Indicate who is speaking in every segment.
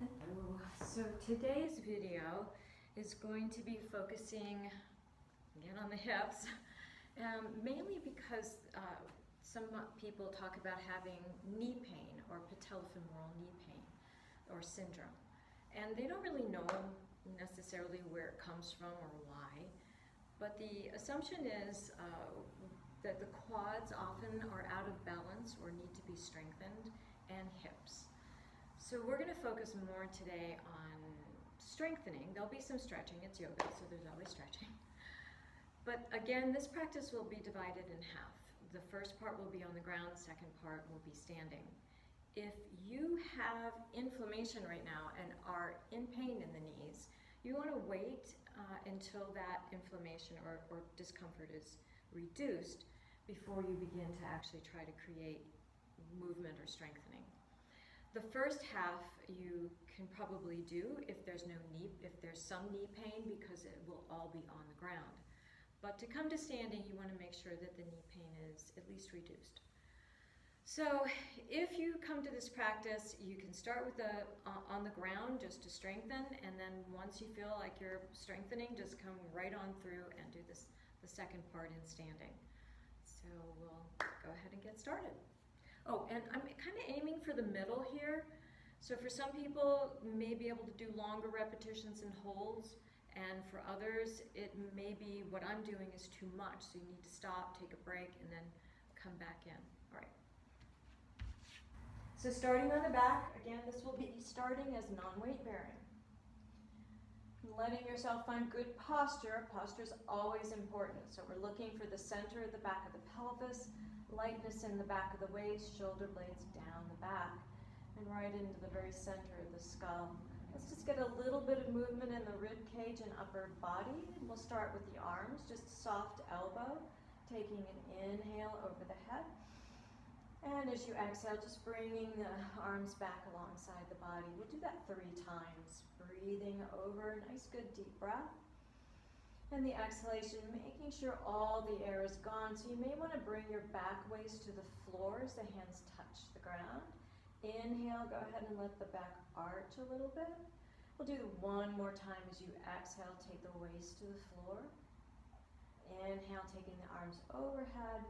Speaker 1: Hello. So today's video is going to be focusing again on the hips, mainly because some people talk about having knee pain or patella-femoral knee pain or syndrome, and they don't really know necessarily where it comes from or why, but the assumption is that the quads often are out of balance or need to be strengthened, and hips. So we're going to focus more today on strengthening. There'll be some stretching. It's yoga, so there's always stretching. But again, this practice will be divided in half. The first part will be on the ground, second part will be standing. If you have inflammation right now and are in pain in the knees, you want to wait until that inflammation or discomfort is reduced before you begin to actually try to create movement or strengthening. The first half you can probably do if there's some knee pain, because it will all be on the ground. But to come to standing, you want to make sure that the knee pain is at least reduced. So if you come to this practice, you can start with on the ground just to strengthen, and then once you feel like you're strengthening, just come right on through and do the second part in standing. So we'll go ahead and get started. Oh, and I'm kind of aiming for the middle here. So for some people, may be able to do longer repetitions and holds, and for others, it may be what I'm doing is too much. So you need to stop, take a break, and then come back in. All right. So starting on the back, again, this will be starting as non-weight bearing. Letting yourself find good posture. Posture is always important. So we're looking for the center of the back of the pelvis, lightness in the back of the waist, shoulder blades down the back, and right into the very center of the skull. Let's just get a little bit of movement in the rib cage and upper body. And we'll start with the arms, just soft elbow, taking an inhale over the head. And as you exhale, just bringing the arms back alongside the body. We'll do that 3 times. Breathing over, nice good deep breath. And the exhalation, making sure all the air is gone. So you may want to bring your back waist to the floor as the hands touch the ground. Inhale, go ahead and let the back arch a little bit. We'll do one more time as you exhale, take the waist to the floor. Inhale, taking the arms overhead.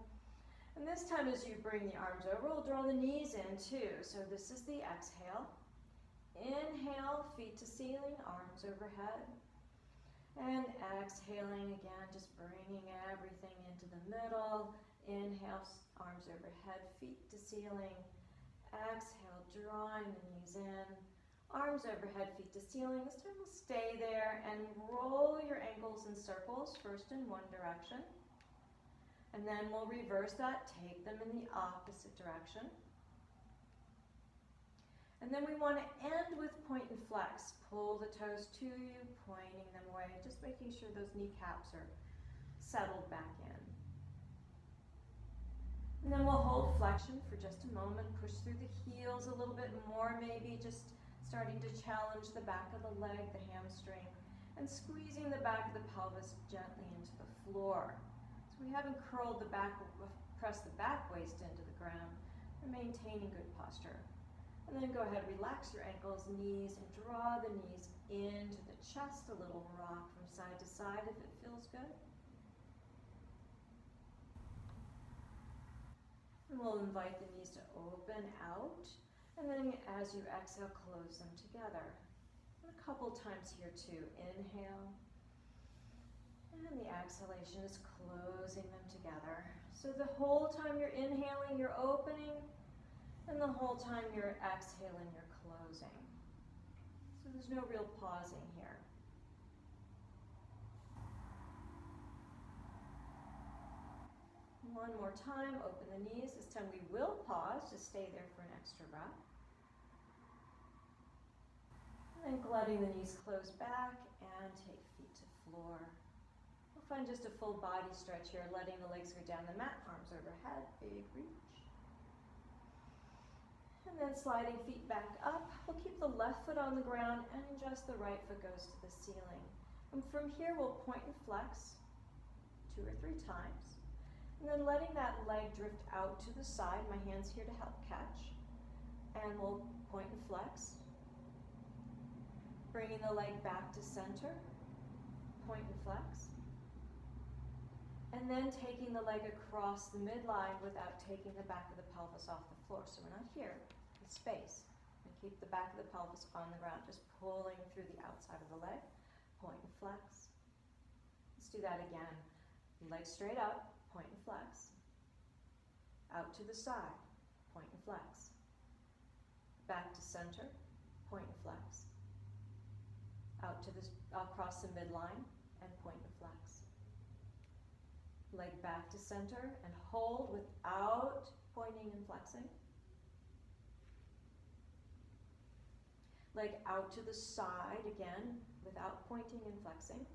Speaker 1: And this time as you bring the arms over, we'll draw the knees in too. So this is the exhale. Inhale, feet to ceiling, arms overhead. And exhaling again, just bringing everything into the middle. Inhale, arms overhead, feet to ceiling. Exhale, drawing the knees in. Arms overhead, feet to ceiling. This time we'll stay there and roll your ankles in circles, first in one direction. And then we'll reverse that, take them in the opposite direction. And then we want to end with point and flex. Pull the toes to you, pointing them away, just making sure those kneecaps are settled back in. And then we'll hold flexion for just a moment, push through the heels a little bit more, maybe just starting to challenge the back of the leg, the hamstring, and squeezing the back of the pelvis gently into the floor. So we haven't curled the back, pressed the back waist into the ground. We're maintaining good posture. And then go ahead, relax your ankles, knees, and draw the knees into the chest, a little rock from side to side if it feels good. And we'll invite the knees to open out, and then as you exhale, close them together. And a couple times here too. Inhale, and the exhalation is closing them together. So the whole time you're inhaling, you're opening, and the whole time you're exhaling, you're closing. So there's no real pausing here. One more time, open the knees. This time we will pause, just stay there for an extra breath. And then letting the knees close back and take feet to floor. We'll find just a full body stretch here, letting the legs go down the mat, arms overhead, big reach. And then sliding feet back up. We'll keep the left foot on the ground and just the right foot goes to the ceiling. And from here we'll point and flex 2 or 3 times. And then letting that leg drift out to the side. My hand's here to help catch. And we'll point and flex. Bringing the leg back to center, point and flex. And then taking the leg across the midline without taking the back of the pelvis off the floor. So we're not here, it's space. And keep the back of the pelvis on the ground, just pulling through the outside of the leg. Point and flex. Let's do that again. Leg straight up, point and flex. Out to the side, point and flex. Back to center, point and flex. Out to the, across the midline, and point and flex. Leg back to center and hold without pointing and flexing. Leg out to the side again without pointing and flexing.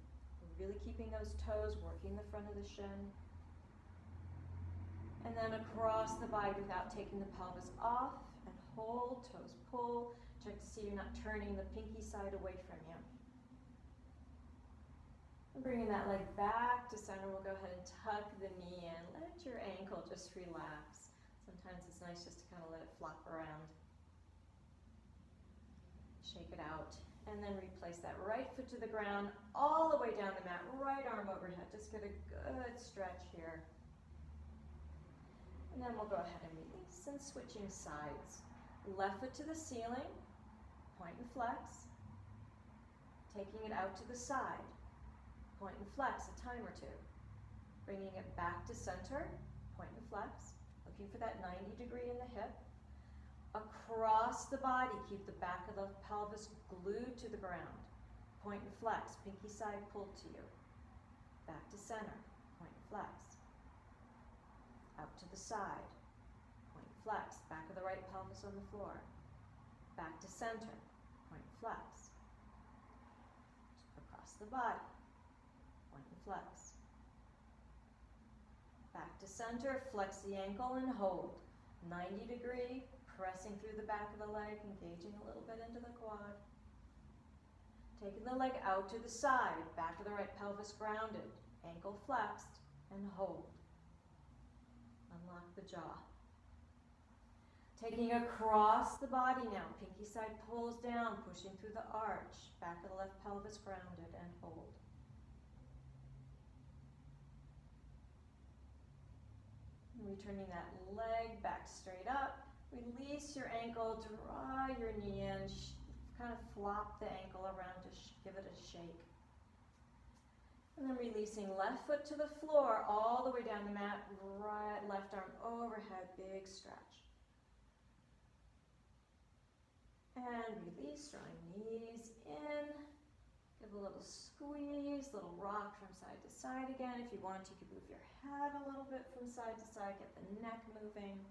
Speaker 1: Really keeping those toes, working the front of the shin. And then across the body without taking the pelvis off and hold, toes pull. Check to see you're not turning the pinky side away from you. And bringing that leg back to center, we'll go ahead and tuck the knee in. Let your ankle just relax. Sometimes it's nice just to kind of let it flop around. Shake it out. And then replace that right foot to the ground, all the way down the mat, right arm overhead. Just get a good stretch here. And then we'll go ahead and release and switching sides. Left foot to the ceiling, point and flex. Taking it out to the side. Point and flex a time or two. Bringing it back to center, point and flex. Looking for that 90-degree in the hip. Across the body, keep the back of the pelvis glued to the ground. Point and flex, pinky side pulled to you. Back to center, point and flex. Out to the side, point and flex. Back of the right pelvis on the floor. Back to center, point and flex. Across the body. Point and flex. Back to center, flex the ankle and hold. 90-degree, pressing through the back of the leg, engaging a little bit into the quad. Taking the leg out to the side, back of the right pelvis grounded, ankle flexed, and hold. Unlock the jaw. Taking across the body now, pinky side pulls down, pushing through the arch, back of the left pelvis grounded, and hold. Returning that leg back straight up. Release your ankle, draw your knee in, kind of flop the ankle around to give it a shake. And then releasing left foot to the floor, all the way down the mat, right, left arm overhead, big stretch. And release, drawing knees in. Give a little squeeze, little rock from side to side again. If you want, you could move your head a little bit from side to side, get the neck moving.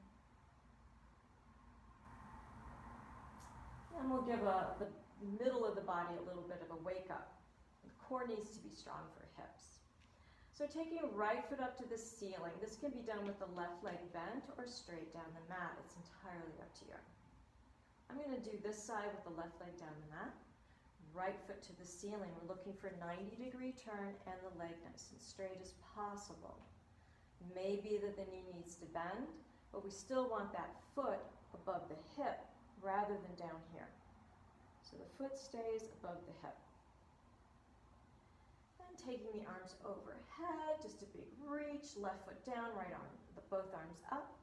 Speaker 1: And we'll give the middle of the body a little bit of a wake up. The core needs to be strong for hips. So taking right foot up to the ceiling. This can be done with the left leg bent or straight down the mat. It's entirely up to you. I'm going to do this side with the left leg down the mat. Right foot to the ceiling. We're looking for a 90-degree turn and the leg nice and straight as possible. Maybe that the knee needs to bend, but we still want that foot above the hip rather than down here. So the foot stays above the hip. And taking the arms overhead, just a big reach, left foot down, right arm, both arms up.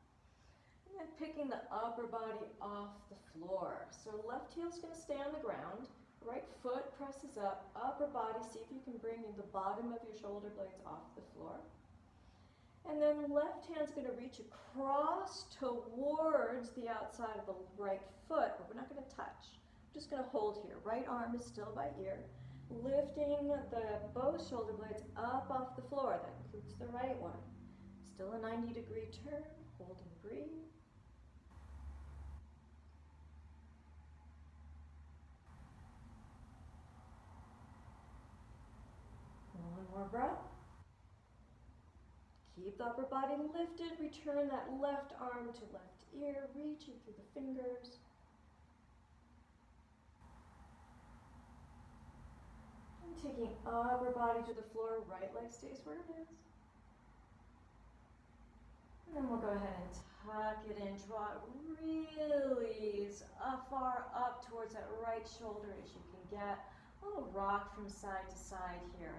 Speaker 1: And then picking the upper body off the floor. So left heel's going to stay on the ground. Right foot presses up, upper body, see if you can bring the bottom of your shoulder blades off the floor. And then left hand's going to reach across towards the outside of the right foot, but we're not going to touch. We're just going to hold here. Right arm is still by ear. Lifting both shoulder blades up off the floor. That includes the right one. Still a 90-degree turn. Hold and breathe. One more breath. Keep the upper body lifted. Return that left arm to left ear, reaching through the fingers. And taking upper body to the floor, right leg stays where it is. And then we'll go ahead and tuck it in, draw it really as far up towards that right shoulder as you can get. A little rock from side to side here.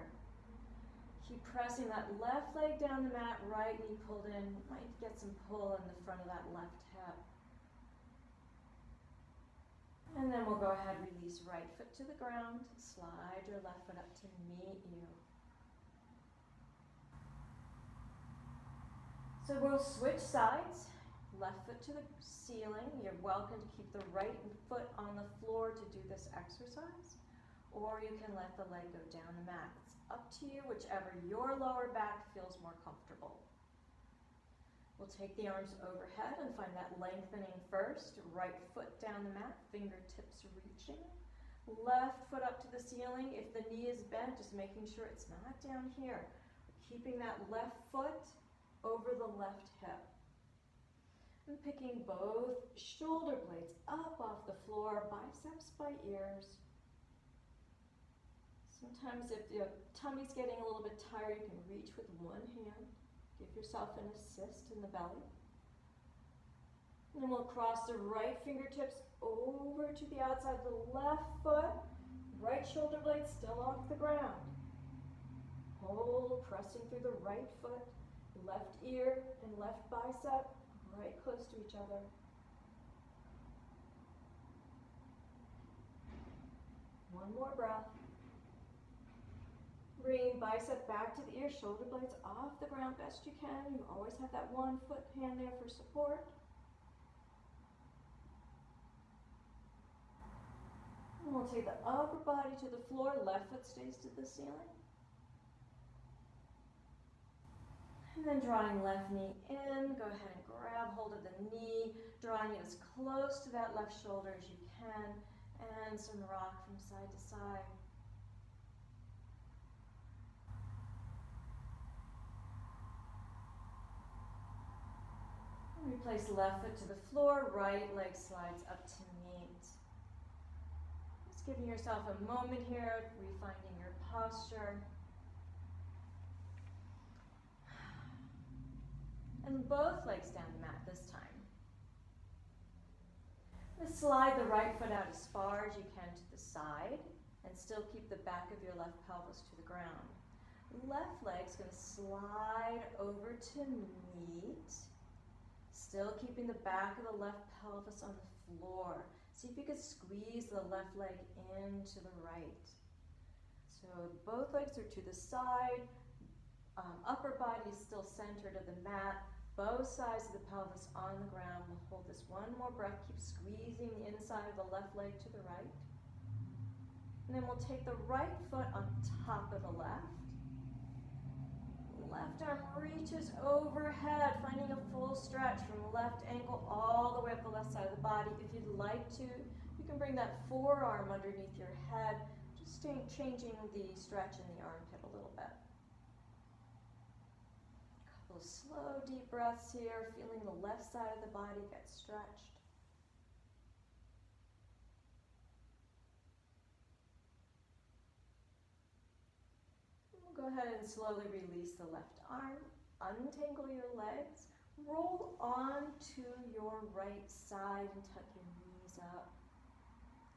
Speaker 1: Keep pressing that left leg down the mat, right knee pulled in. Might get some pull in the front of that left hip. And then we'll go ahead, release right foot to the ground. Slide your left foot up to meet you. So we'll switch sides. Left foot to the ceiling. You're welcome to keep the right foot on the floor to do this exercise. Or you can let the leg go down the mat. It's up to you, whichever your lower back feels more comfortable. We'll take the arms overhead and find that lengthening first. Right foot down the mat, fingertips reaching. Left foot up to the ceiling. If the knee is bent, just making sure it's not down here. Keeping that left foot over the left hip. And picking both shoulder blades up off the floor, biceps by ears. Sometimes if your tummy's getting a little bit tired, you can reach with one hand. Give yourself an assist in the belly. And then we'll cross the right fingertips over to the outside of the left foot. Right shoulder blade still off the ground. Hold, pressing through the right foot, left ear and left bicep, right close to each other. One more breath. Bring bicep back to the ear, shoulder blades off the ground best you can. You always have that one foot hand there for support. And we'll take the upper body to the floor, left foot stays to the ceiling. And then drawing left knee in, go ahead and grab hold of the knee, drawing it as close to that left shoulder as you can, and some rock from side to side. Replace left foot to the floor, right leg slides up to meet. Just giving yourself a moment here, refinding your posture. And both legs down the mat this time. Just slide the right foot out as far as you can to the side and still keep the back of your left pelvis to the ground. Left leg's going to slide over to meet. Still keeping the back of the left pelvis on the floor. See if you can squeeze the left leg into the right. So both legs are to the side. Upper body is still centered of the mat. Both sides of the pelvis on the ground. We'll hold this one more breath. Keep squeezing the inside of the left leg to the right. And then we'll take the right foot on top of the left. Left arm reaches overhead, finding a full stretch from left ankle all the way up the left side of the body. If you'd like to, you can bring that forearm underneath your head, just changing the stretch in the armpit a little bit. A couple of slow, deep breaths here, feeling the left side of the body get stretched. Go ahead and slowly release the left arm, untangle your legs, roll onto your right side and tuck your knees up.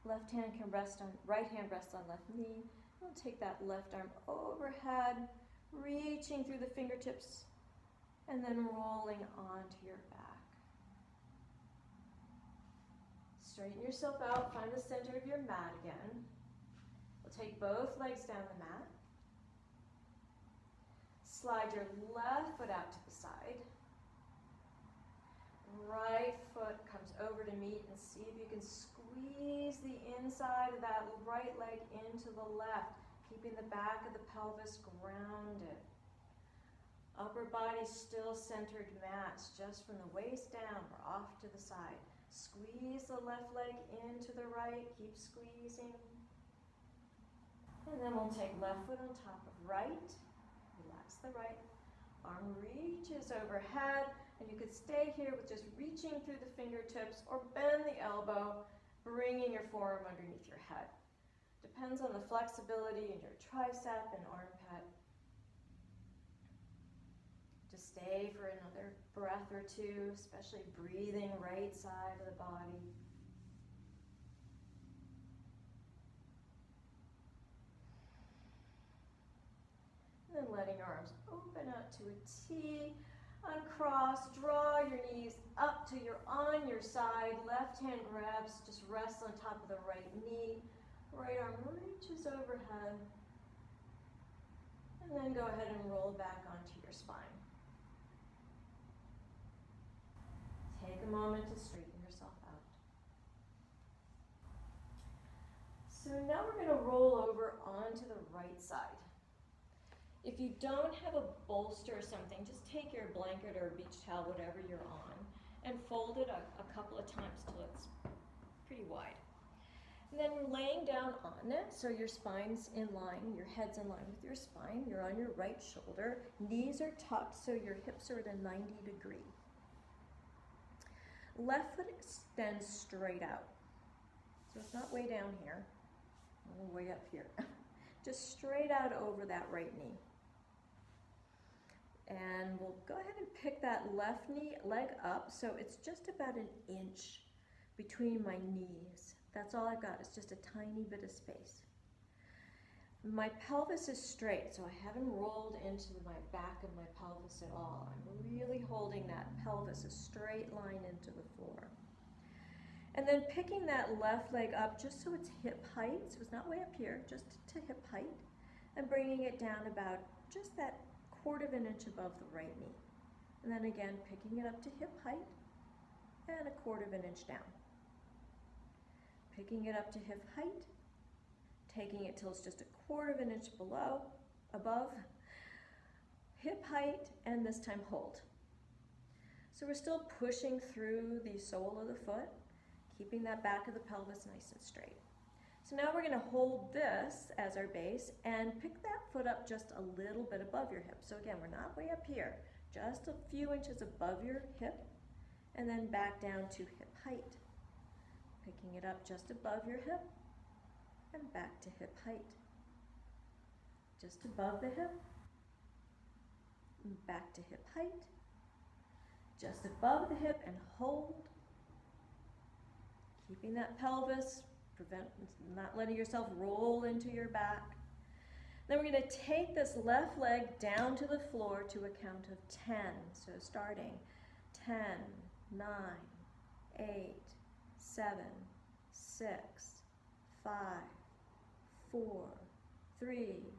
Speaker 1: Left hand can rest on, right hand rests on left knee. We'll take that left arm overhead, reaching through the fingertips, and then rolling onto your back. Straighten yourself out, find the center of your mat again. We'll take both legs down the mat. Slide your left foot out to the side. Right foot comes over to meet, and see if you can squeeze the inside of that right leg into the left, keeping the back of the pelvis grounded. Upper body still centered mass, just from the waist down or off to the side. Squeeze the left leg into the right, keep squeezing. And then we'll take left foot on top of right. Relax the right, arm reaches overhead, and you could stay here with just reaching through the fingertips or bend the elbow, bringing your forearm underneath your head. Depends on the flexibility in your tricep and armpit. Just stay for another breath or two, especially breathing right side of the body. T. Uncross, draw your knees up till you're on your side. Left hand grabs, just rest on top of the right knee. Right arm reaches overhead. And then go ahead and roll back onto your spine. Take a moment to straighten yourself out. So now we're going to roll over onto the right side. If you don't have a bolster or something, just take your blanket or beach towel, whatever you're on, and fold it a couple of times till it's pretty wide. And then we're laying down on it, so your spine's in line, your head's in line with your spine. You're on your right shoulder. Knees are tucked, so your hips are at a 90 degree. Left foot extends straight out. So it's not way down here, or way up here. Just straight out over that right knee. And we'll go ahead and pick that left leg up, so it's just about an inch between my knees. That's all I've got, it's just a tiny bit of space. My pelvis is straight, so I haven't rolled into my back of my pelvis at all. I'm really holding that pelvis a straight line into the floor. And then picking that left leg up just so it's hip height, so it's not way up here, just to hip height, and bringing it down about just that 1/4 of an inch above the right knee. And then again, picking it up to hip height and a 1/4 of an inch down. Picking it up to hip height, taking it till it's just a 1/4 of an inch above, hip height, and this time hold. So we're still pushing through the sole of the foot, keeping that back of the pelvis nice and straight. So now we're going to hold this as our base and pick that foot up just a little bit above your hip. So again, we're not way up here, just a few inches above your hip, and then back down to hip height. Picking it up just above your hip and back to hip height. Just above the hip, and back to hip height. Just above the hip and hold. Keeping that pelvis, not letting yourself roll into your back. Then we're going to take this left leg down to the floor to a count of 10. So starting 10, 9, 8, 7, 6, 5, 4, 3,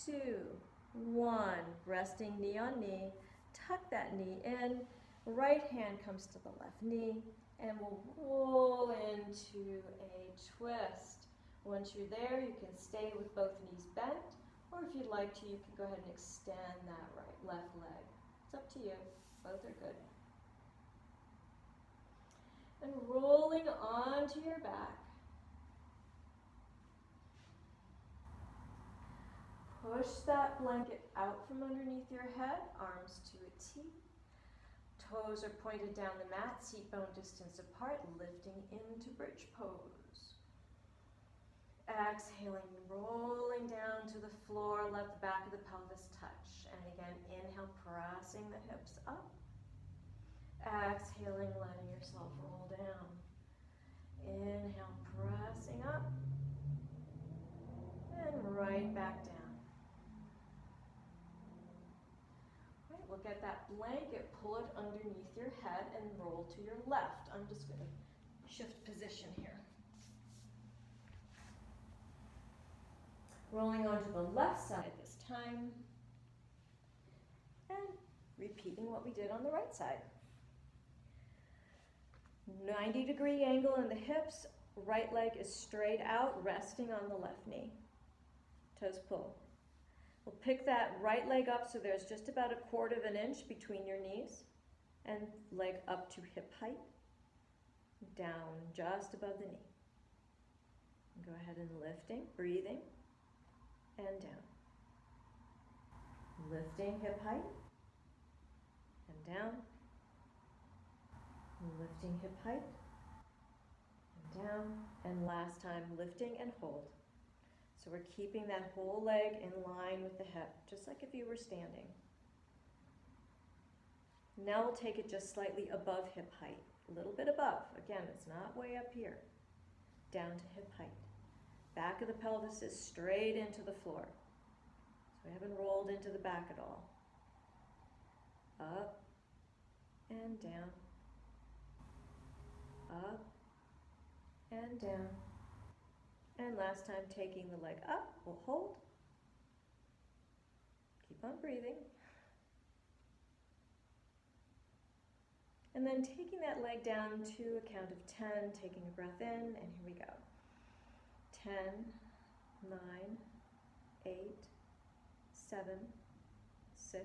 Speaker 1: 2, 1. Resting knee on knee. Tuck that knee in. Right hand comes to the left knee. And we'll roll into a twist. Once you're there, you can stay with both knees bent, or if you'd like to, you can go ahead and extend that left leg. It's up to you. Both are good. And rolling onto your back. Push that blanket out from underneath your head, arms to a T. Toes are pointed down the mat, seat bone distance apart, lifting into bridge pose. Exhaling, rolling down to the floor, let the back of the pelvis touch. And again, inhale, pressing the hips up. Exhaling, letting yourself roll down. Inhale, pressing up. And right back down. We'll get that blanket, pull it underneath your head and roll to your left. I'm just going to shift position here. Rolling onto the left side this time. And repeating what we did on the right side. 90-degree angle in the hips. Right leg is straight out, resting on the left knee. Toes pull. We'll pick that right leg up so there's just about a 1/4 of an inch between your knees, and leg up to hip height, down just above the knee. And go ahead and lifting, breathing, and down. Lifting hip height, and down. Lifting hip height, and down. And last time, lifting and hold. So we're keeping that whole leg in line with the hip, just like if you were standing. Now we'll take it just slightly above hip height, a little bit above. Again, it's not way up here. Down to hip height. Back of the pelvis is straight into the floor. So we haven't rolled into the back at all. Up and down. Up and down. And last time, taking the leg up, we'll hold. Keep on breathing. And then taking that leg down to a count of 10, taking a breath in, and here we go. 10, 9, 8, 7, 6,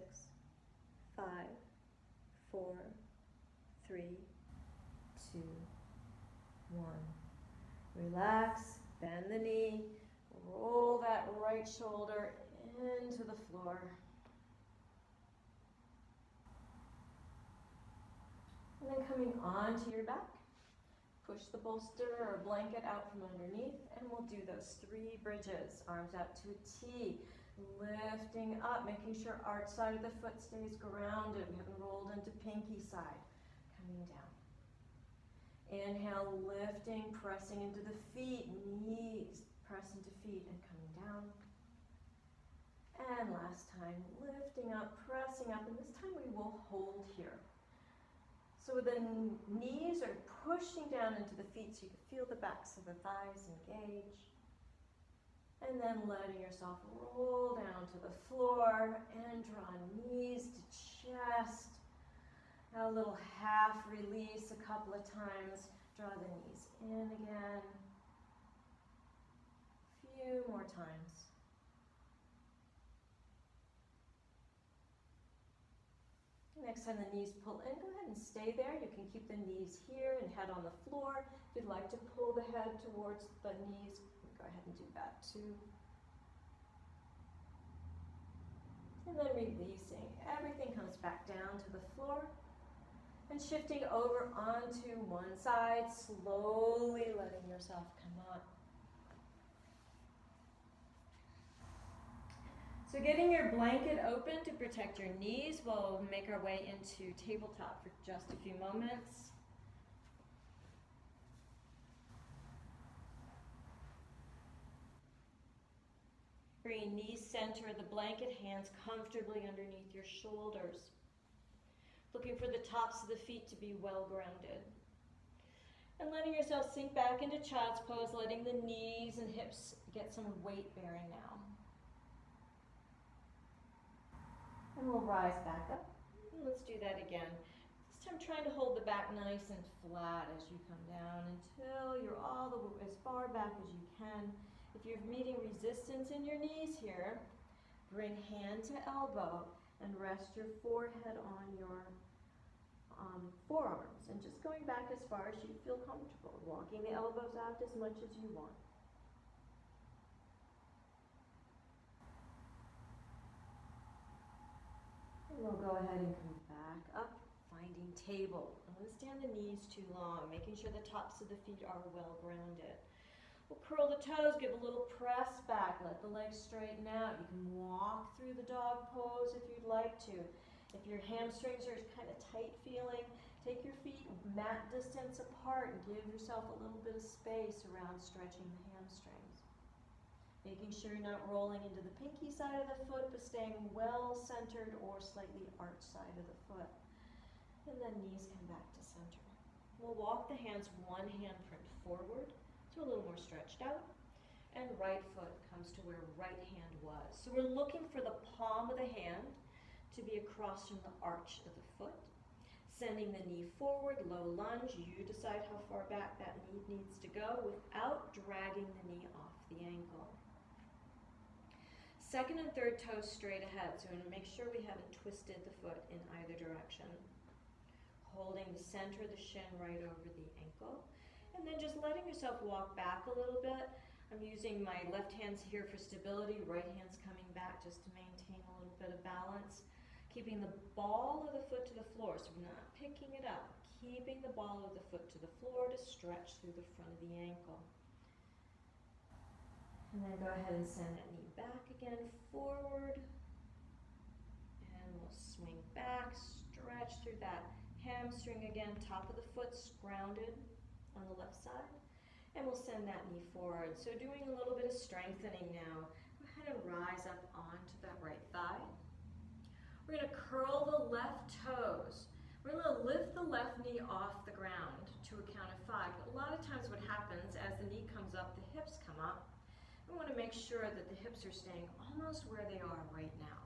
Speaker 1: 5, 4, 3, 2, 1. Relax, bend the knee, roll that right shoulder into the floor. And then coming onto your back, push the bolster or blanket out from underneath, and we'll do those 3 bridges. Arms out to a T, lifting up, making sure arch side of the foot stays grounded. We haven't rolled into pinky side. Coming down. Inhale, lifting, pressing into the feet, knees, press into feet, and coming down. And last time, lifting up, pressing up, and this time we will hold here. So the knees are pushing down into the feet so you can feel the backs of the thighs engage. And then letting yourself roll down to the floor and draw knees to chest. A little half release a couple of times. Draw the knees in again. A few more times. Next time the knees pull in, go ahead and stay there. You can keep the knees here and head on the floor. If you'd like to pull the head towards the knees, go ahead and do that too. And then releasing. Everything comes back down to the floor. And shifting over onto one side, slowly letting yourself come up. So getting your blanket open to protect your knees, we'll make our way into tabletop for just a few moments. Bring knees center of the blanket, hands comfortably underneath your shoulders. Looking for the tops of the feet to be well grounded. And letting yourself sink back into child's pose, letting the knees and hips get some weight bearing now. And we'll rise back up. And let's do that again. This time trying to hold the back nice and flat as you come down until you're as far back as you can. If you're meeting resistance in your knees here, bring hand to elbow and rest your forehead on your forearms. And just going back as far as you feel comfortable. Walking the elbows out as much as you want. We'll go ahead and come back up, finding table. Don't want to stand the knees too long, making sure the tops of the feet are well grounded. We'll curl the toes, give a little press back, let the legs straighten out. You can walk through the dog pose if you'd like to. If your hamstrings are kind of tight feeling, take your feet mat distance apart and give yourself a little bit of space around stretching the hamstrings. Making sure you're not rolling into the pinky side of the foot, but staying well centered or slightly arched side of the foot. And then knees come back to center. We'll walk the hands one handprint forward, so a little more stretched out. And right foot comes to where right hand was. So we're looking for the palm of the hand to be across from the arch of the foot. Sending the knee forward, low lunge. You decide how far back that knee needs to go without dragging the knee off the ankle. Second and third toes straight ahead, so we want to make sure we haven't twisted the foot in either direction. Holding the center of the shin right over the ankle. And then just letting yourself walk back a little bit. I'm using my left hands here for stability, right hand's coming back just to maintain a little bit of balance. Keeping the ball of the foot to the floor, so we're not picking it up. Keeping the ball of the foot to the floor to stretch through the front of the ankle. And then go ahead and send that knee back again, forward. And we'll swing back, stretch through that hamstring again, top of the foot's grounded on the left side. And we'll send that knee forward. So doing a little bit of strengthening now. Go ahead and rise up onto that right thigh. We're going to curl the left toes. We're going to lift the left knee off the ground to a count of 5. A lot of times what happens as the knee comes up, the hips come up. We want to make sure that the hips are staying almost where they are right now.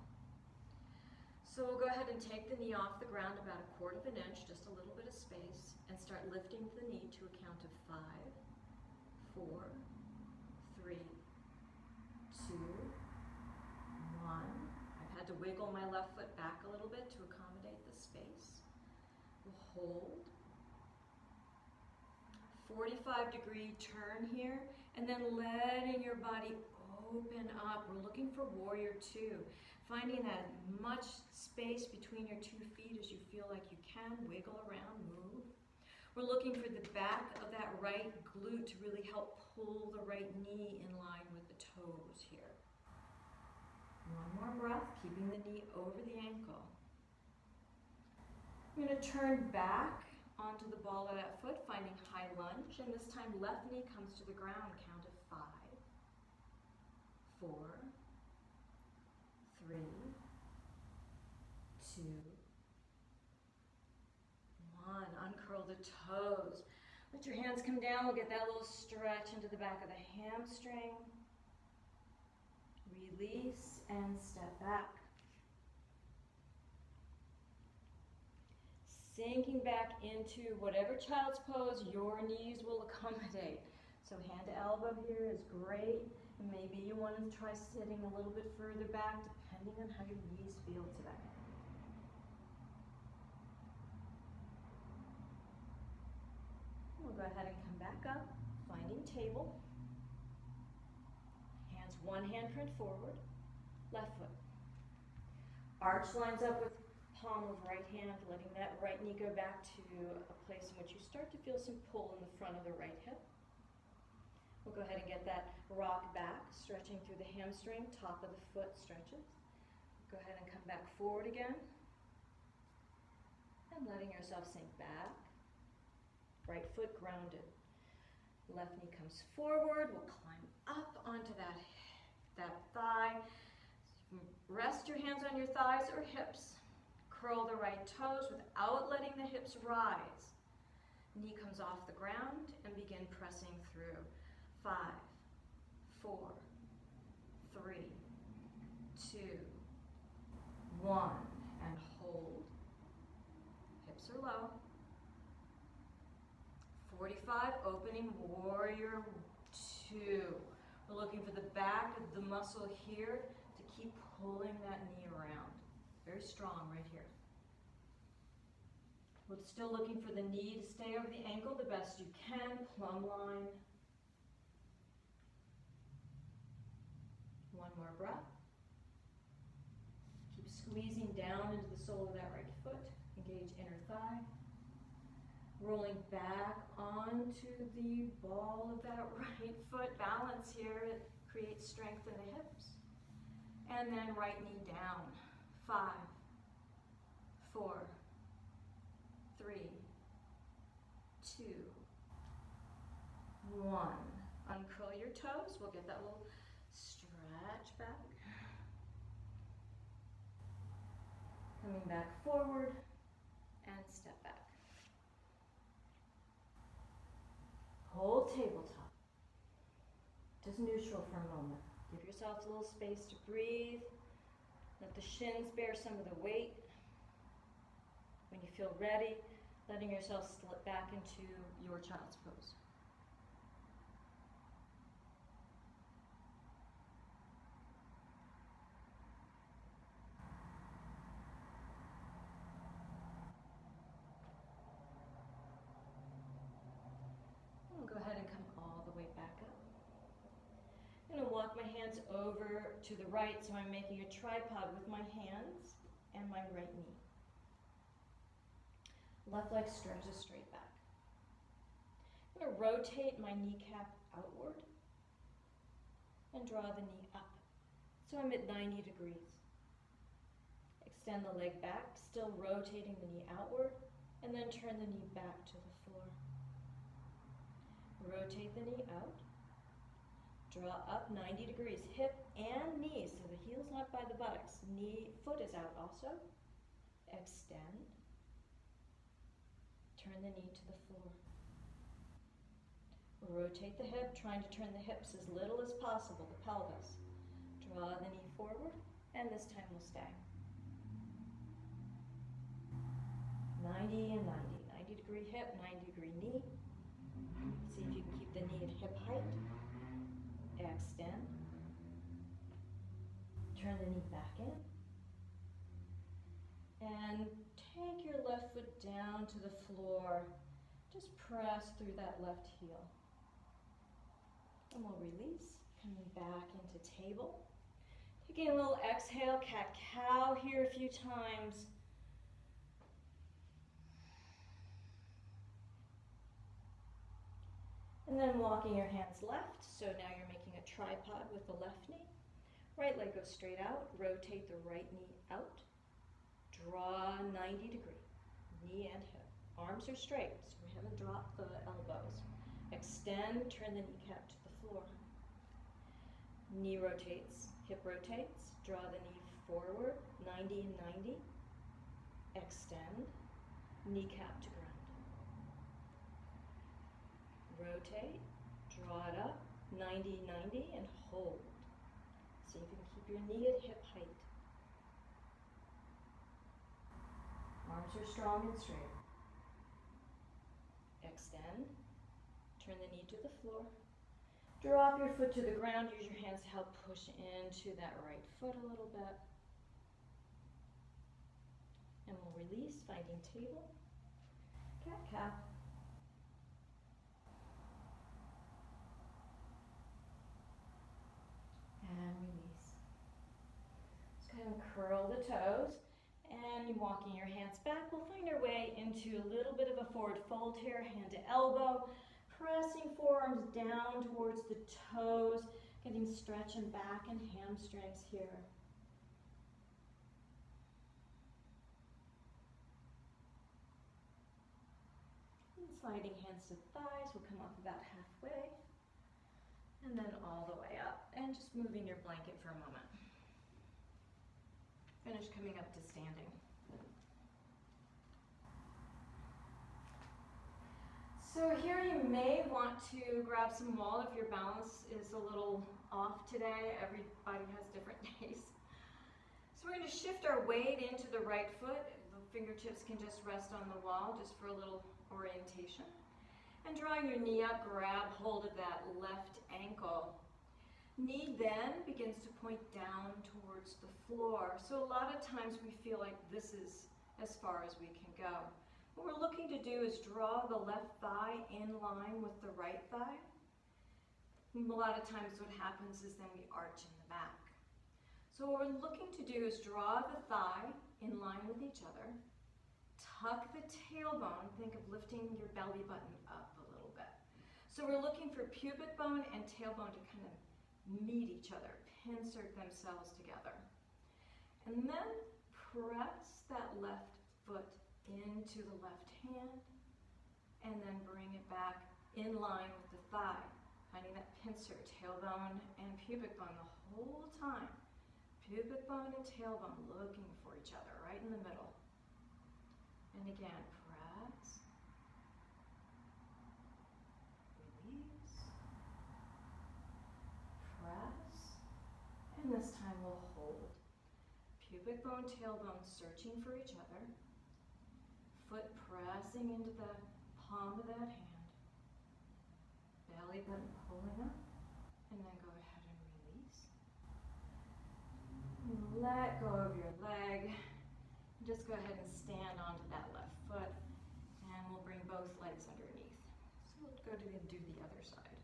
Speaker 1: So we'll go ahead and take the knee off the ground about 1/4 inch, just a little bit of space, and start lifting the knee to a count of 5, 4, 3, 2, 1. I've had to wiggle my left foot back a little bit to accommodate the space. We'll hold. 45-degree turn here, and then letting your body open up. We're looking for warrior 2. Finding that much space between your 2 feet as you feel like you can. Wiggle around, move. We're looking for the back of that right glute to really help pull the right knee in line with the toes here. One more breath, keeping the knee over the ankle. I'm going to turn back onto the ball of that foot, finding high lunge, and this time left knee comes to the ground, count of 5, 4, 3, 2, 1. Uncurl the toes. Let your hands come down. We'll get that little stretch into the back of the hamstring. Release and step back. Sinking back into whatever child's pose your knees will accommodate. So hand to elbow here is great. And maybe you want to try sitting a little bit further back depending on how your knees feel today. We'll go ahead and come back up, finding table. Hands, one hand print forward, left foot. Arch lines up with palm of right hand, letting that right knee go back to a place in which you start to feel some pull in the front of the right hip. We'll go ahead and get that rock back, stretching through the hamstring, top of the foot stretches. Go ahead and come back forward again. And letting yourself sink back. Right foot grounded. Left knee comes forward. We'll climb up onto that thigh. Rest your hands on your thighs or hips. Curl the right toes without letting the hips rise. Knee comes off the ground and begin pressing through. 5, 4, 3, 2, 1, and hold. Hips are low. 45, opening warrior 2. We're looking for the back of the muscle here to keep pulling that knee around. Very strong right here. We're still looking for the knee to stay over the ankle the best you can. Plumb line. One more breath. Keep squeezing down into the sole of that right foot. Engage inner thigh. Rolling back onto the ball of that right foot. Balance here. It creates strength in the hips. And then right knee down. 5, 4, 3, 2, 1. Uncurl your toes. We'll get that little stretch back. Coming back forward and step back. Hold tabletop. Just neutral for a moment. Give yourself a little space to breathe. Let the shins bear some of the weight. When you feel ready, letting yourself slip back into your child's pose. I'll go ahead and come all the way back up. I'm going to walk my hands over to the right, so I'm making a tripod with my hands and my right knee. Left leg stretches straight back. I'm going to rotate my kneecap outward and draw the knee up. So I'm at 90 degrees. Extend the leg back, still rotating the knee outward, and then turn the knee back to the floor. Rotate the knee out. Draw up 90 degrees, hip and knee, so the heel's not by the buttocks. Knee, foot is out also. Extend. Turn the knee to the floor. Rotate the hip, trying to turn the hips as little as possible, the pelvis. Draw the knee forward, and this time we'll stay. 90 and 90. 90-degree hip, 90-degree knee. See if you can keep the knee at hip height. Extend. Turn the knee back in. And take your left foot down to the floor. Just press through that left heel. And we'll release, coming back into table. Taking a little exhale, cat-cow here a few times. And then walking your hands left, so now you're making a tripod with the left knee. Right leg goes straight out, rotate the right knee out. Draw 90 degree, knee and hip. Arms are straight, so we haven't dropped the elbows. Extend, turn the kneecap to the floor. Knee rotates, hip rotates. Draw the knee forward, 90 and 90. Extend, kneecap to ground. Rotate, draw it up, 90, 90, and hold. See if you can keep your knee at hip height. Arms are strong and straight. Extend, turn the knee to the floor. Drop your foot to the ground, use your hands to help push into that right foot a little bit. And we'll release, finding table. Cat-cow. And release. Just go ahead and curl the toes. And walking your hands back, we'll find our way into a little bit of a forward fold here, hand to elbow. Pressing forearms down towards the toes, getting stretch in back and hamstrings here. And sliding hands to thighs, we'll come up about halfway. And then all the way up. And just moving your blanket for a moment. Finish coming up to standing. So here you may want to grab some wall if your balance is a little off today. Everybody has different days. So we're going to shift our weight into the right foot. The fingertips can just rest on the wall just for a little orientation. And drawing your knee up, grab hold of that left ankle. Knee then begins to point down towards the floor. So a lot of times we feel like this is as far as we can go. What we're looking to do is draw the left thigh in line with the right thigh. And a lot of times what happens is then we arch in the back. So what we're looking to do is draw the thigh in line with each other. Tuck the tailbone, think of lifting your belly button up a little bit. So we're looking for pubic bone and tailbone to kind of meet each other, insert themselves together. And then press that left foot into the left hand, and then bring it back in line with the thigh, finding that pincer, tailbone and pubic bone the whole time. Pubic bone and tailbone looking for each other, right in the middle. And again, press, release, press, and this time we'll hold. Pubic bone, tailbone searching for each other. Foot pressing into the palm of that hand. Belly button pulling up. And then go ahead and release. And let go of your leg. Just go ahead and stand onto that left foot. And we'll bring both legs underneath. So we'll go to do the other side.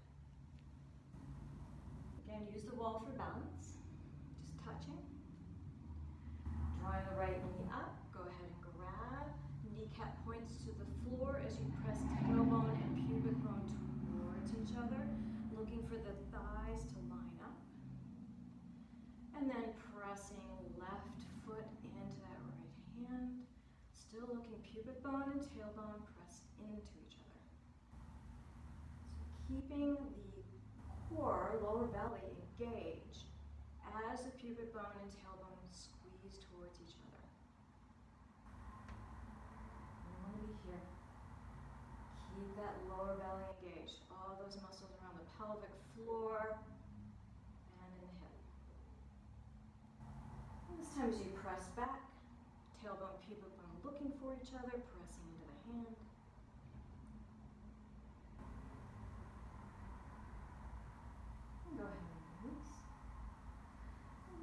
Speaker 1: Again, use the wall for balance. Just touching. Drawing the right knee up. Go ahead and grab. Kneecap points to the floor as you press tailbone and pubic bone towards each other, looking for the thighs to line up. And then pressing left foot into that right hand, still looking pubic bone and tailbone pressed into each other. So keeping the core, lower belly engaged as the pubic bone and tailbone squeeze towards each other. here. Keep that lower belly engaged. All those muscles around the pelvic floor and in the hip. And this time as you press back, tailbone, pubic bone looking for each other, pressing into the hand. And go ahead and release.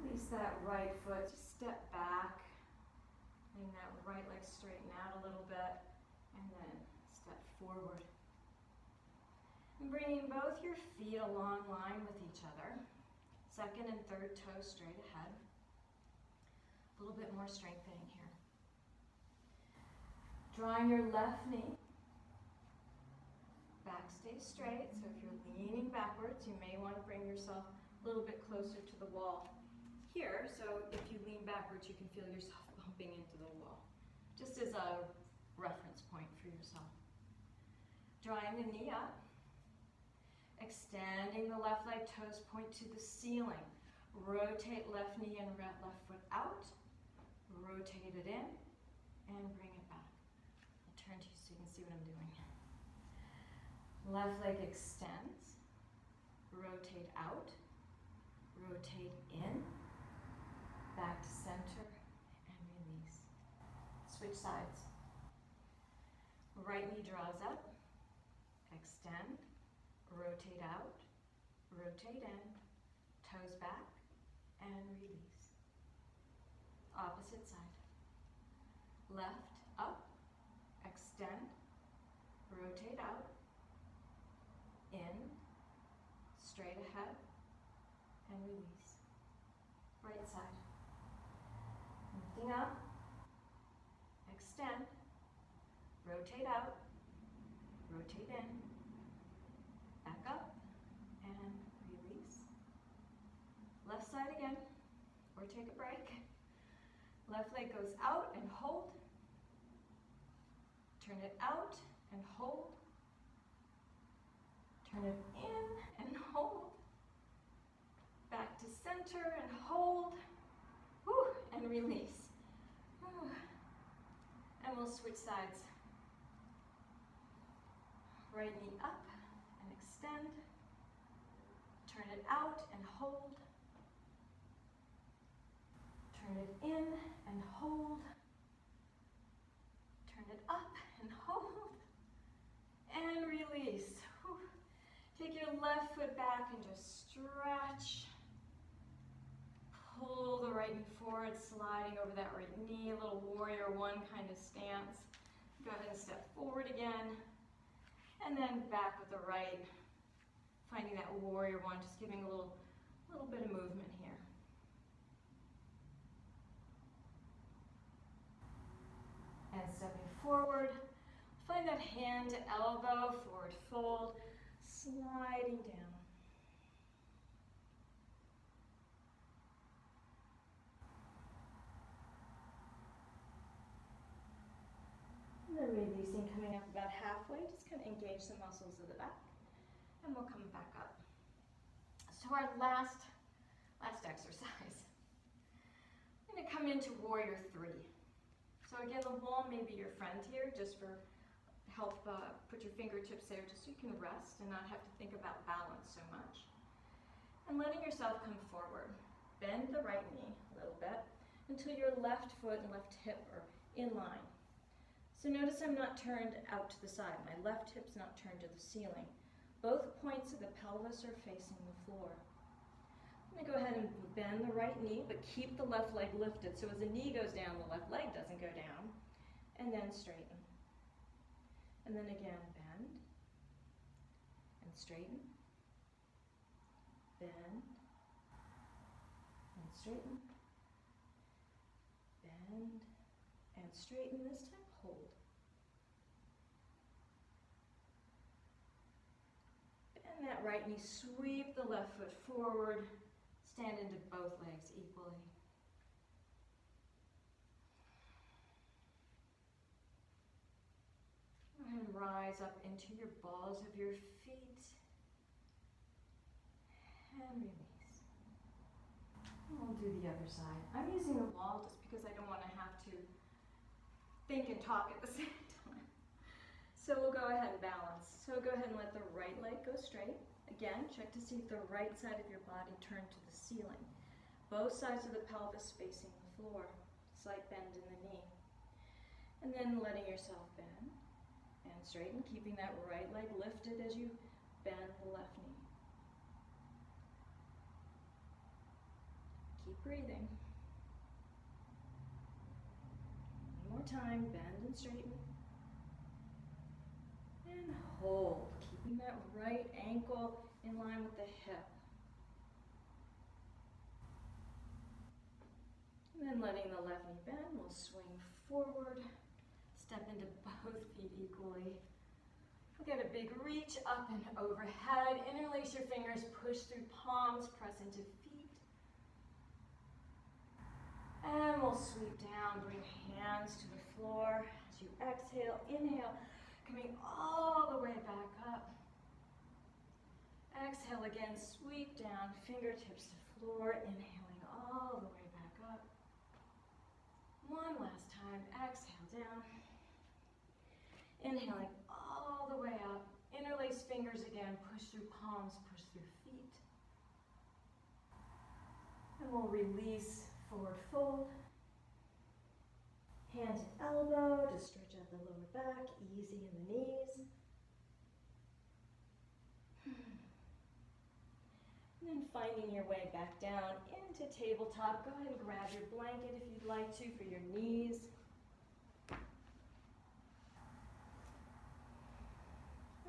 Speaker 1: Release that right foot. Just step back. Letting that right leg straighten out a little bit. And then step forward. And bringing both your feet along line with each other. Second and third toes straight ahead. A little bit more strengthening here. Drawing your left knee. Back stays straight, so if you're leaning backwards, you may want to bring yourself a little bit closer to the wall here, so if you lean backwards, you can feel yourself bumping into the wall, just as a reference point for yourself. Drawing the knee up, extending the left leg, toes point to the ceiling. Rotate left knee and left foot out, rotate it in, and bring it back. I'll turn to you so you can see what I'm doing. Left leg extends, rotate out, rotate in, back to center, and release. Switch sides. Right knee draws up, extend, rotate out, rotate in, toes back, and release. Opposite side. Left up, extend, rotate out, in, straight ahead, and release. Right side. Lifting up, extend, rotate out, rotate in, back up, and release. Left side again, or take a break. Left leg goes out and hold. Turn it out and hold. Turn it in and hold. Back to center and hold. Whew, and release. Whew. And we'll switch sides. Right knee up and extend. Turn it out and hold. Turn it in and hold. Turn it up and hold. And release. Whew. Take your left foot back and just stretch. Pull the right knee forward, sliding over that right knee, a little warrior one kind of stance. Go ahead and step forward again. And then back with the right. Finding that warrior one, just giving a little bit of movement here. And stepping forward. Find that hand to elbow, forward fold, sliding down. And then releasing, coming up about halfway, just kind of engage the muscles of the back. And we'll come back up. So our last exercise. I'm going to come into warrior three. So again, the wall may be your friend here, just for help, put your fingertips there just so you can rest and not have to think about balance so much. And letting yourself come forward. Bend the right knee a little bit until your left foot and left hip are in line. So notice I'm not turned out to the side. My left hip's not turned to the ceiling. Both points of the pelvis are facing the floor. I'm going to go ahead and bend the right knee, but keep the left leg lifted. So as the knee goes down, the left leg doesn't go down. And then straighten. And then again, bend. And straighten. Bend. And straighten. Bend. And straighten. This time, hold. Bend that right knee, sweep the left foot forward. Stand into both legs equally. Go ahead and rise up into your balls of your feet. And release. And we'll do the other side. I'm using the wall just because I don't want to have to think and talk at the same time. So we'll go ahead and balance. So go ahead and let the right leg go straight. Again, check to see if the right side of your body turned to the ceiling. Both sides of the pelvis facing the floor. Slight bend in the knee. And then letting yourself bend and straighten, keeping that right leg lifted as you bend the left knee. Keep breathing. One more time, bend and straighten. And hold, keeping that right ankle in line with the hip. And then letting the left knee bend, we'll swing forward, step into both feet equally. We'll get a big reach up and overhead. Interlace your fingers, push through palms, press into feet. And we'll sweep down, bring hands to the floor. As you exhale, inhale, coming all the way back up. Exhale again, sweep down, fingertips to floor, inhaling all the way back up. One last time, exhale down. Inhaling all the way up. Interlace fingers again, push through palms, push through feet. And we'll release, forward fold. Hand to elbow to stretch out the lower back, easy in the knees. And then finding your way back down into tabletop. Go ahead and grab your blanket if you'd like to for your knees.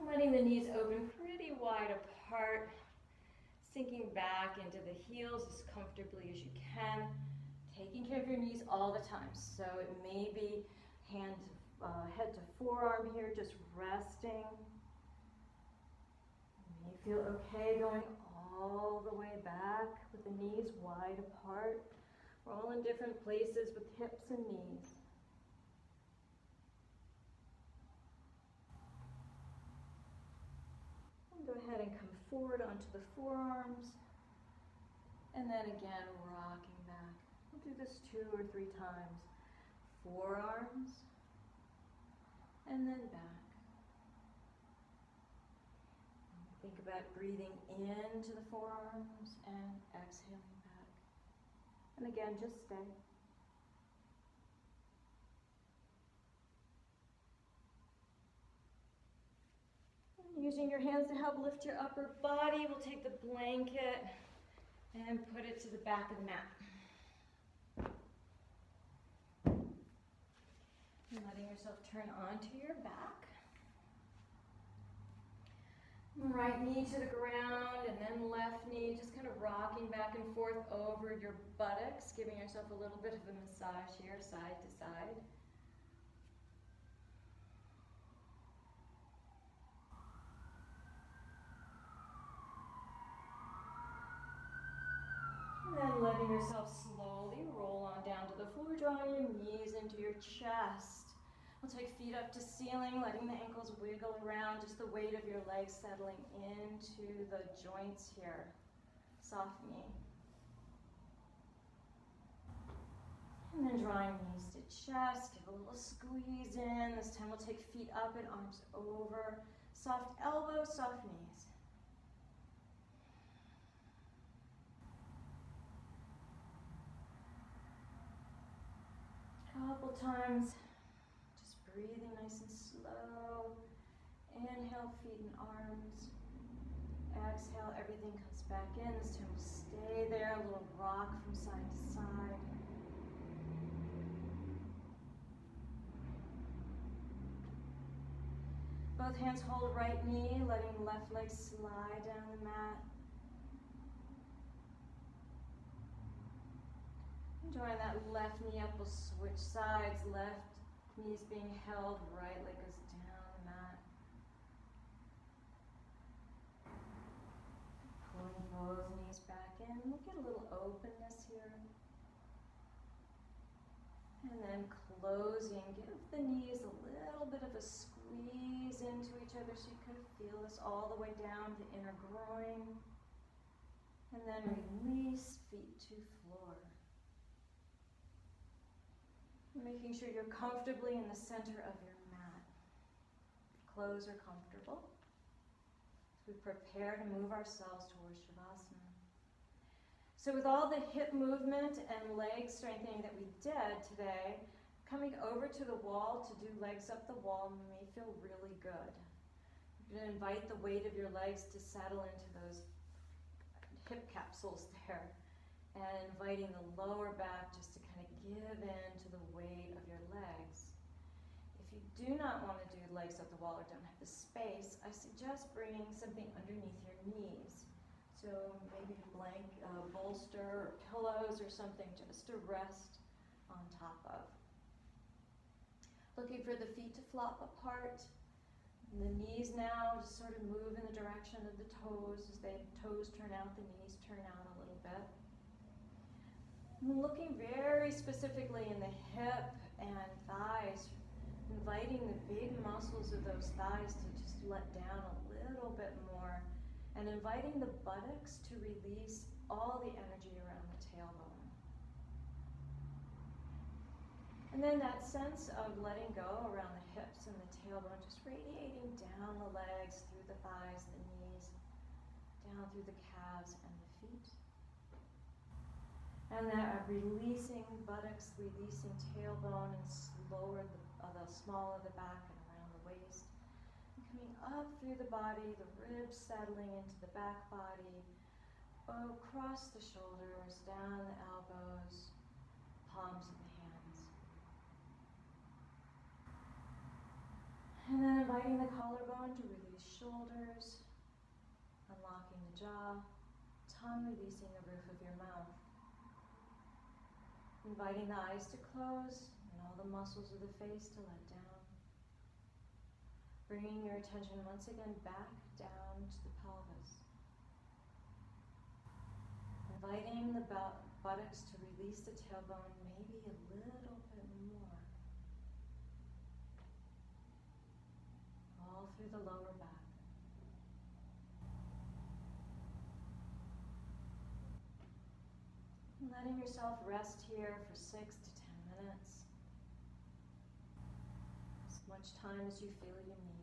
Speaker 1: Letting the knees open pretty wide apart. Sinking back into the heels as comfortably as you can. Taking care of your knees all the time. So it may be head to forearm here, just resting. You may feel okay going all the way back with the knees wide apart. We're all in different places with hips and knees. And go ahead and come forward onto the forearms. And then again, rocking back. We'll do this 2 or 3 times. Forearms, and then back. Think about breathing into the forearms and exhaling back. And again, just stay. And using your hands to help lift your upper body, we'll take the blanket and put it to the back of the mat. And letting yourself turn onto your back. Right knee to the ground and then left knee, just kind of rocking back and forth over your buttocks, giving yourself a little bit of a massage here, side to side. And then letting yourself slowly roll on down to the floor, drawing your knees into your chest. We'll take feet up to ceiling, letting the ankles wiggle around, just the weight of your legs settling into the joints here. Soft knee. And then drawing knees to chest, give a little squeeze in. This time we'll take feet up and arms over. Soft elbows, soft knees. Couple times. Breathing nice and slow. Inhale, feet and arms. Exhale, everything comes back in. This time we'll stay there, a little rock from side to side. Both hands hold right knee, letting the left leg slide down the mat. Drawing that left knee up, we'll switch sides, left knees being held, right leg goes down the mat. Pulling both knees back in. We'll get a little openness here. And then closing. Give the knees a little bit of a squeeze into each other so you can feel this all the way down to inner groin. And then release, feet to floor. Making sure you're comfortably in the center of your mat. clothes are comfortable. As we prepare to move ourselves towards Shavasana. So with all the hip movement and leg strengthening that we did today, coming over to the wall to do legs up the wall may feel really good. You're going to invite the weight of your legs to settle into those hip capsules there, and inviting the lower back just to kind of give in to the weight of your legs. If you do not want to do legs up the wall or don't have the space, I suggest bringing something underneath your knees. So maybe a bolster or pillows or something just to rest on top of. Looking for the feet to flop apart. And the knees now just sort of move in the direction of the toes. As the toes turn out, the knees turn out a little bit. And looking very specifically in the hip and thighs, inviting the big muscles of those thighs to just let down a little bit more, and inviting the buttocks to release all the energy around the tailbone. And then that sense of letting go around the hips and the tailbone, just radiating down the legs, through the thighs, the knees, down through the calves and the feet. And that releasing buttocks, releasing tailbone, and lower the small of the back and around the waist. And coming up through the body, the ribs settling into the back body, across the shoulders, down the elbows, palms of the hands. And then inviting the collarbone to release shoulders, unlocking the jaw, tongue releasing the roof of your mouth. Inviting the eyes to close and all the muscles of the face to let down. Bringing your attention once again back down to the pelvis. Inviting the buttocks to release the tailbone maybe a little bit more. All through the lower back. Letting yourself rest here for 6 to 10 minutes. As much time as you feel you need.